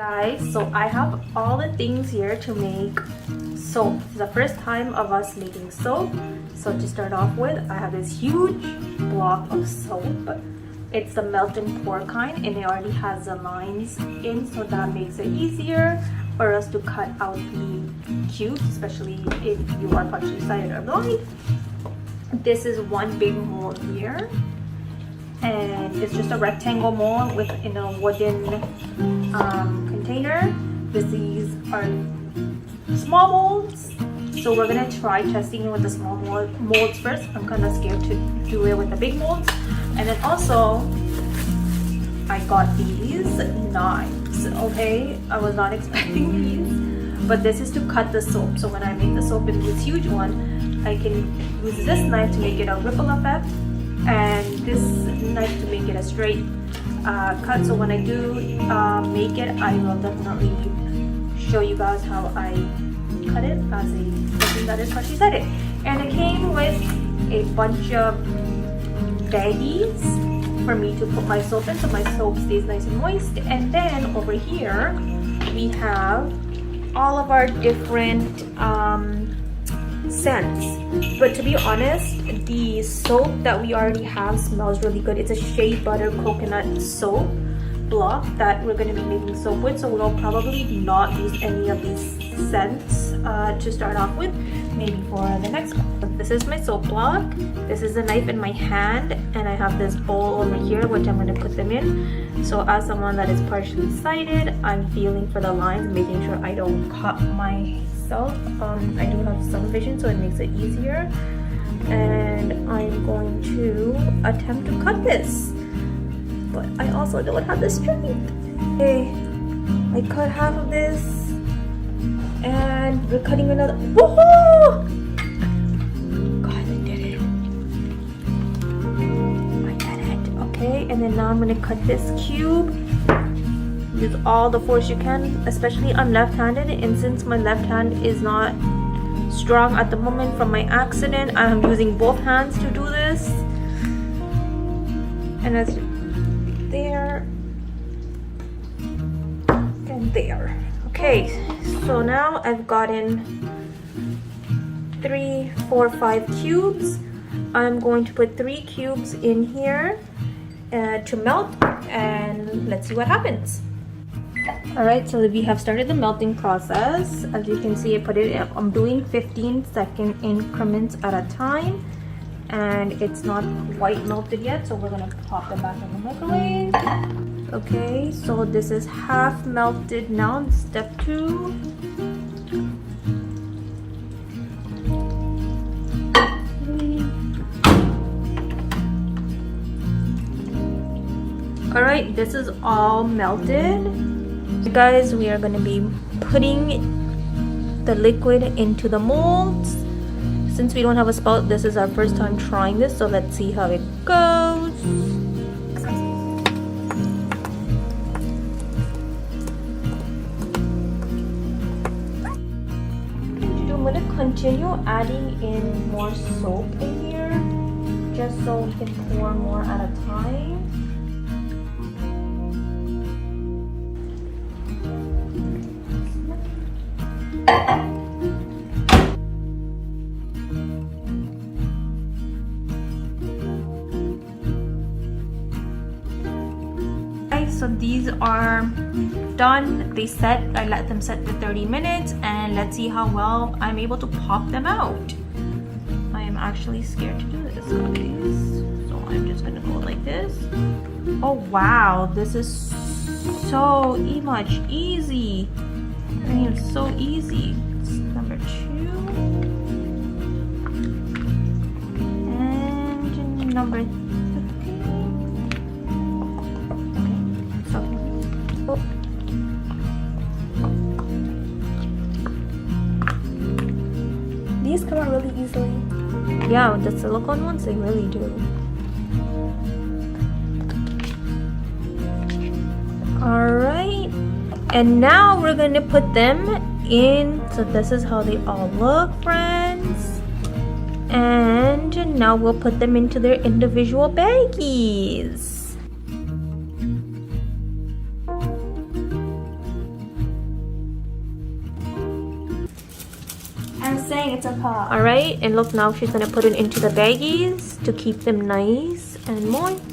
guys, so I have all the things here to make soap. It's the first time of us making soap. So to start off with, I have this huge block of soap. It's the melt and pour kind, and it already has the lines in, so that makes it easier for us to cut out the cubes, especially if you are partially sighted or blind. This is one big mold here, and it's just a rectangle mold within a wooden container. These are small molds, so we're gonna try testing it with the small molds first. I'm kind of scared to do it with the big molds. And then also I got these knives. Okay, I was not expecting these, but this is to cut the soap. So when I make the soap in this huge one, I can use this knife to make it a ripple effect, and this knife to make it a straight cut. So when I do make it, I will definitely show you guys how I cut it as a person that is partially sighted. And it came with a bunch of baggies for me to put my soap in, so my soap stays nice and moist. And then over here we have all of our different scents. But to be honest, the soap that we already have smells really good. It's a shea butter coconut soap block that we're going to be making soap with, so we'll probably not use any of these scents to start off with, maybe for the next one. This is my soap block, this is the knife in my hand, and I have this bowl over here which I'm going to put them in. So as someone that is partially sighted, I'm feeling for the lines, making sure I don't cut myself. I do have some vision, so it makes it easier, and I'm going to attempt to cut this, but I also don't have the strength. Okay, I cut half of this, and we're cutting another. Woohoo! God, I did it. I did it. Okay, and then now I'm gonna cut this cube. Use all the force you can, especially I'm left-handed, and since my left hand is not strong at the moment from my accident, I'm using both hands to do this. And that's there and there. Okay, so now I've gotten 3, 4, 5 cubes. I'm going to put 3 cubes in here to melt, and let's see what happens. Alright, so we have started the melting process. As you can see, I'm doing 15-second increments at a time, and it's not quite melted yet, so we're gonna pop them back in the microwave. Okay, so this is half melted now. Step 2. Alright, this is all melted. Guys, we are going to be putting the liquid into the molds. Since we don't have a spout, this is our first time trying this, so let's see how it goes. I'm going to continue adding in more soap in here, just so we can pour more at a time. So these are done. They set. I let them set for 30 minutes, and let's see how well I'm able to pop them out. I am actually scared to do this, guys. So I'm just gonna go like this. Oh wow, this is so much easy. I mean, it's so easy. It's number 2 and number 3. These come out really easily. Yeah, with the silicone ones, they really do. Alright, and now we're going to put them in. So this is how they all look, friends. And now we'll put them into their individual baggies. I'm saying it's a pop. All right, and look, now she's gonna put it into the baggies to keep them nice and moist.